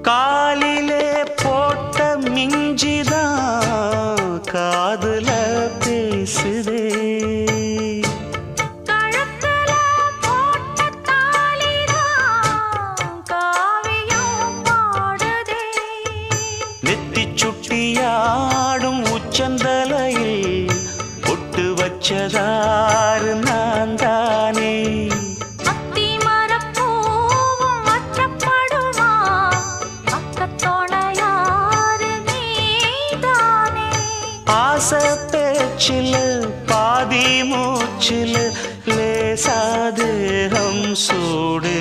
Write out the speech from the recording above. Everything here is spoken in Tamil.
காலிலே போட்ட மிஞ்சிதான் காதுல பேசுதே. கழுத்துல போட்ட தாலிதான் காவியம் பாடுதே. நெத்தி சுட்டியாடும் உச்சந்தலையில் பொட்டு வச்சதாறு நான் தானே. ஆசை பேச்சில் பாதி மூச்சில் லேசாதேகம் சூடு.